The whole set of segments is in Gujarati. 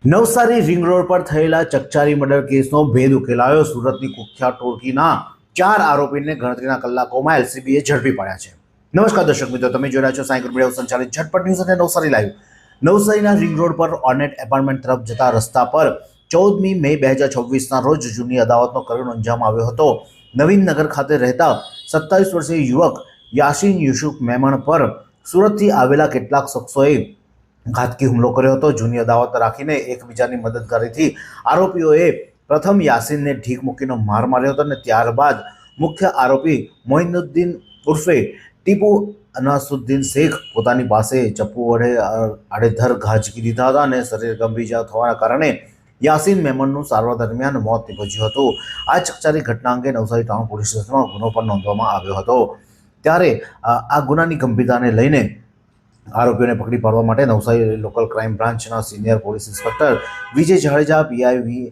નવસારી રિંગ રોડ પર થયેલા ચકચારી મર્ડર કેસનો ભેદ ઉકેલાયો। સુરતની કુખ્યાત ટોળકીના 4 આરોપીને ગણતરીના કલાકોમાં એલસીબીએ ઝડપી પાડ્યા છે। નમસ્કાર દર્શક મિત્રો, તમે જોઈ રહ્યા છો સાયકલ મીડિયા સંચાલિત ઝટપટ ન્યૂઝ અને નવસારી લાઈવ। નવસારીના રિંગ રોડ પર ઓર્નેટ એપાર્ટમેન્ટ તરફ જતા રસ્તા પર 14મી મે 2026ના રોજ જૂની અદાવતનો કરુણ અંજામ આવ્યો હતો। નવીનનગર ખાતે રહેતા 27 વર્ષીય યુવક યાસીન યુસુફ મેમણ પર સુરતથી આવેલા કેટલાક શખ્સોએ ઘાતકી હુમલો કર્યો હતો। જૂની અદાવત રાખીને એકબીજાની મદદગારીથી આરોપીઓએ પ્રથમ યાસીનને ઢીક મૂકીને માર માર્યો હતો અને ત્યારબાદ મુખ્ય આરોપી મોઇનુદ્દીન ઉર્ફે ટીપુ અનાસુદ્દીન શેખ પોતાની પાસે ચપ્પુ વડે આડેધડ ઘા ઝીકી દીધા હતા અને શરીર ગંભીર ઇજા થવાના કારણે યાસીન મેમણનું સારવાર દરમિયાન મોત નીપજ્યું હતું। આ ચકચારી ઘટના અંગે નવસારી ટાઉન પોલીસ સ્ટેશનમાં ગુનો પણ નોંધવામાં આવ્યો હતો। ત્યારે આ ગુનાની ગંભીરતાને લઈને આરોપીઓને પકડી પાડવા માટે નવસારી લોકલ ક્રાઇમ બ્રાન્ચના સિનિયર પોલીસ ઇન્સ્પેક્ટર વિજય જાડેજા, પીઆઈ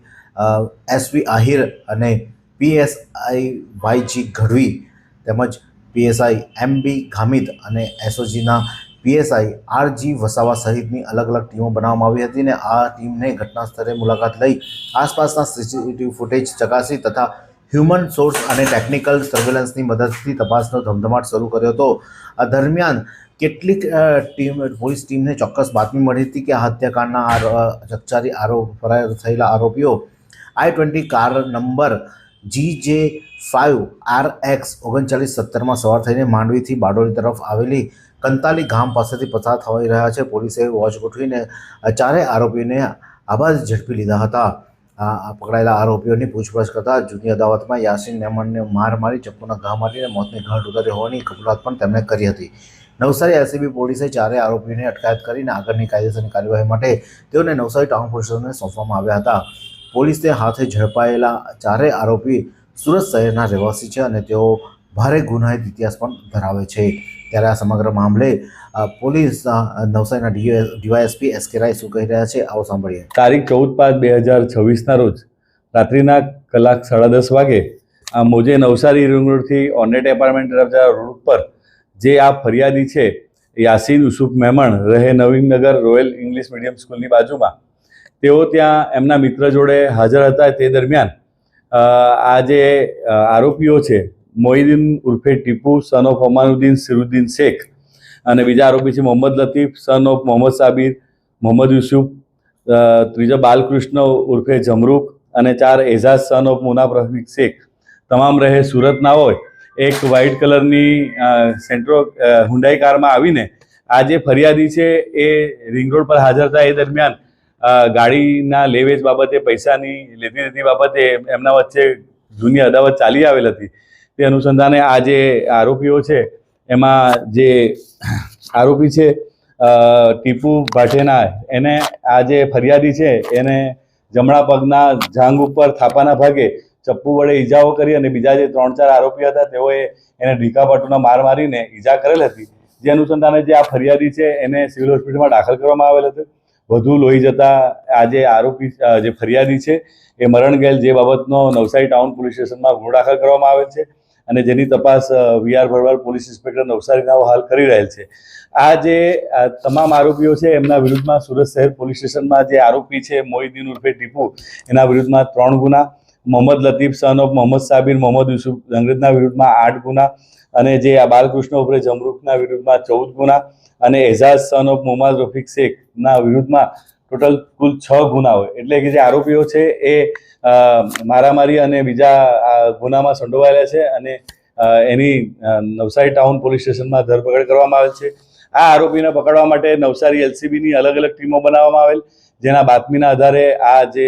એસવી આહિર અને પીએસઆઈ વાયજી ગઢવી તેમજ પીએસઆઈ એમબી ગામિત અને એસઓજીના પીએસઆઈ આરજી વસાવા સહિતની અલગ અલગ ટીમો બનાવવામાં આવી હતી અને આ ટીમને ઘટના સ્થળે મુલાકાત લઈ આસપાસના સીસીટીવી ફૂટેજ ચકાસી તથા હ્યુમન સોર્સ અને ટેકનિકલ સર્વેલન્સની મદદથી તપાસનો ધમધમાટ શરૂ કર્યો હતો। આ દરમિયાન કેટલીક પોલીસ ટીમને ચોક્કસ બાતમી મળી હતી કે આ હત્યાકાંડના ચકચારી ફરાર થયેલા આરોપીઓ I-20 કાર નંબર GJ5RX 3970માં સવાર થઈને માંડવીથી બારડોલી તરફ આવેલી કંતાલી ગામ પાસેથી પસાર થઈ રહ્યા છે। પોલીસે વોચ ગોઠવીને ચારેય આરોપીઓને આબાદ ઝડપી લીધા હતા। આ પકડાયેલા આરોપીઓની પૂછપરછ કરતા જૂની અદાવતમાં યાસીન મેમણને માર મારી ચપ્પુના ઘા મારીને મોતને ઘાટ ઉતારી હોવાની કબૂલાત પણ તેમણે કરી હતી। નવસારી એલસીબી પોલીસે ચારેય આરોપીઓને અટકાયત કરીને આગળની કાયદેસરની કાર્યવાહી માટે તેઓને નવસારી ટાઉન પોલીસ સ્ટેશનને સોંપવામાં આવ્યા હતા। પોલીસે હાથે ઝડપાયેલા ચારેય આરોપી સુરત શહેરના રહેવાસી છે અને તેઓ ભારે ગુનાહિત ઇતિહાસ પણ ધરાવે છે। ત્યારે આ સમગ્ર મામલે પોલીસ નવસારીના ડીવાયએસપી એસકે રાય શું કહી રહ્યા છે, આવો સાંભળીએ। તારીખ 14/5/2026ના રોજ રાત્રિના કલાક 10:30 વાગે આ મોજે નવસારી રિંગ રોડથી ઓર્નેટ એપાર્ટમેન્ટ તરફ જતા રોડ ઉપર જે આ ફરિયાદી છે યાસીન યુસુફ મેમણ રહે નવીનનગર રોયલ ઇંગ્લિશ મીડિયમ સ્કૂલની બાજુમાં, તેઓ ત્યાં એમના મિત્ર જોડે હાજર હતા। તે દરમિયાન આ જે આરોપીઓ છે મોઇનુદ્દીન ઉર્ફે ટીપુ સન ઓફ અમાનુદ્દીન સિરુદ્દીન શેખ અને બીજા આરોપી છે મોહમ્મદ લતીફ સન ઓફ મોહમ્મદ સાબિર, મોહમ્મદ યુસુફ, ત્રીજો બાલકૃષ્ણ ઉર્ફે જમરૂક અને 4 એઝાઝ સન ઓફ મુનાફ રફીક શેખ તમામ રહે સુરતના હોય એક વ્હાઇટ કલરની સેન્ટ્રો હુન્ડાઈ કારમાં આવીને આ જે ફરિયાદી છે એ રિંગ રોડ પર હાજર હતા। એ દરમિયાન ગાડીના લેવેચ બાબતે, પૈસાની લેતી દેતી બાબતે એમના વચ્ચે જૂની અદાવત ચાલી આવેલ હતી। તે અનુસંધાને આ જે આરોપીઓ છે એમાં જે આરોપી છે ટીપુ ભાટેના, એને આ જે ફરિયાદી છે એને જમણા પગના જાંઘ ઉપર થાપાના ભાગે ચપ્પુ વડે ઈજાઓ કરી અને બીજા જે 3-4 આરોપી હતા તેઓએ એને ઢીકાપાટુના માર મારીને ઈજા કરેલ હતી। જે અનુસંધાને જે આ ફરિયાદી છે એને સિવિલ હોસ્પિટલમાં દાખલ કરવામાં આવેલ હતો। વધુ લોહી જતા આ જે આરોપી જે ફરિયાદી છે એ મરણ ગયેલ, જે બાબતનો નવસારી ટાઉન પોલીસ સ્ટેશનમાં ગુનો દાખલ કરવામાં આવેલ છે અને જેની તપાસ વીઆર ભરવાડ પોલીસ ઇન્સ્પેક્ટર નવસારીના હાલ કરી રહેલ છે। આ જે તમામ આરોપીઓ છે એમના વિરુદ્ધમાં સુરત શહેર પોલીસ સ્ટેશનમાં જે આરોપી છે મોઇનુદ્દીન ઉર્ફે ટીપુ, એના વિરુદ્ધમાં 3 ગુના, મોહમ્મદ લતીફ સન ઓફ મોહમ્મદ સાબિર, મોહમ્મદ યુસુફ અંગ્રેજના વિરુદ્ધમાં 8 ગુના અને જે આ બાલકૃષ્ણ ઉર્ફે જમરૂકના વિરુદ્ધમાં 14 ગુના અને એઝાઝ સન ઓફ મોહમ્મદ રફીક શેખના વિરુદ્ધમાં ટોટલ કુલ 6 ગુના હોય। એટલે કે જે આરોપીઓ છે એ મારામારી અને બીજા ગુનામાં સંડોવાયેલા છે અને એની નવસારી ટાઉન પોલીસ સ્ટેશનમાં ધરપકડ કરવામાં આવેલ છે। આ આરોપીને પકડવા માટે નવસારી એલસીબીની અલગ અલગ ટીમો બનાવવામાં આવેલ, જેના બાતમીના આધારે આ જે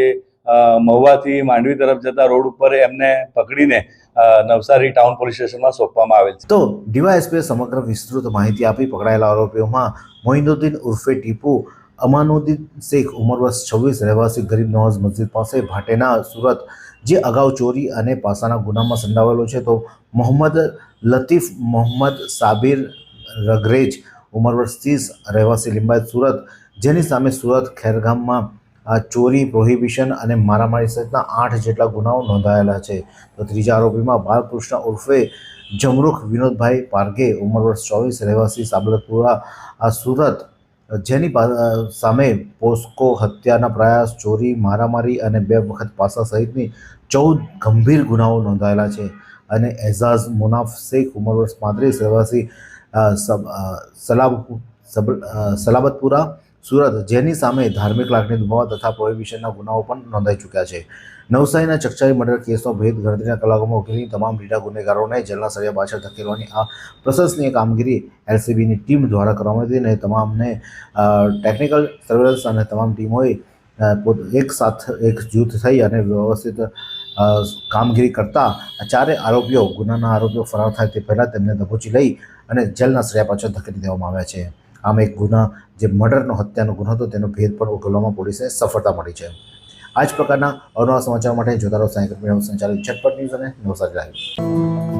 મહુવાથી માંડવી તરફ જતા રોડ ઉપર એમને પકડીને નવસારી ટાઉન પોલીસ સ્ટેશનમાં સોંપવામાં આવેલ છે। તો ડીવાયએસપીએ સમગ્ર વિસ્તૃત માહિતી આપી। પકડાયેલા આરોપીઓમાં મોઇનુદ્દીન ઉર્ફે ટીપુ અમાનુદ્દીન શેખ, ઉંમર વર્ષ 26, રહેવાસી ગરીબ નવાઝ મસ્જિદ પાસે ભાટેના, સુરત, જે અગાઉ ચોરી અને પાસાના ગુનામાં સંડોવાયેલો છે। તો મોહમ્મદ લતીફ મોહમ્મદ સાબિર રગરેજ, ઉંમર વર્ષ 30, રહેવાસી લિંબાયત, સુરત, જેની સામે સુરત ખેરગામમાં ચોરી, પ્રોહિબિશન અને મારામારી સહિતના 8 જેટલા ગુનાઓ નોંધાયેલા છે। તો ત્રીજા આરોપીમાં બાલકૃષ્ણ ઉર્ફે જમરૂખ વિનોદભાઈ પારગે, ઉંમર વર્ષ 24, રહેવાસી સાબલતપુરા, સુરત, જેની સામે પોસ્કો હત્યાના પ્રયાસ, ચોરી, મારામારી અને 2 વખત પાસા સહિતની 14 ગંભીર ગુનાઓ નોંધાયેલા છે. અને એઝાઝ મુનાફ શેખ ઉંમર વર્ષ 35 રહેવાસી સલાબતપુરા સુરત, જેની સામે ધાર્મિક લાગણી દુભાવવા તથા પ્રોહિબિશનના ગુનાઓ પણ નોંધાઈ ચૂક્યા છે. નવસારીના ચકચારી મર્ડર કેસનો ભેદ ગણતરીના કલાકોમાં ઉકેલી તમામ લીડા ગુનેગારોને જેલના સળિયા પાછળ ધકેલવાની આ પ્રશંસનીય કામગીરી એલસીબીની ટીમ દ્વારા કરવામાં આવી હતી. અને તમામને ટેકનિકલ સર્વેલન્સ અને તમામ ટીમોએ એક જૂથ થઈ અને વ્યવસ્થિત કામગીરી કરતા ચારે ગુનાના આરોપીઓ ફરાર થાય તે પહેલાં તેમને દબોચી લઈ અને જેલના સળિયા પાછળ ધકેલી દેવામાં આવ્યા છે. આમ એક ગુના જે હત્યાનો ગુનો હતો તેનો ભેદ પણ ઉકેલવામાં પોલીસને સફળતા મળી છે. આ જ પ્રકારના અવનવા સમાચાર માટે જોતા રહો સાયકલ મીડિયા સંચાલિત ઝટપટ ન્યૂઝ અને નવસારી લાઈવ.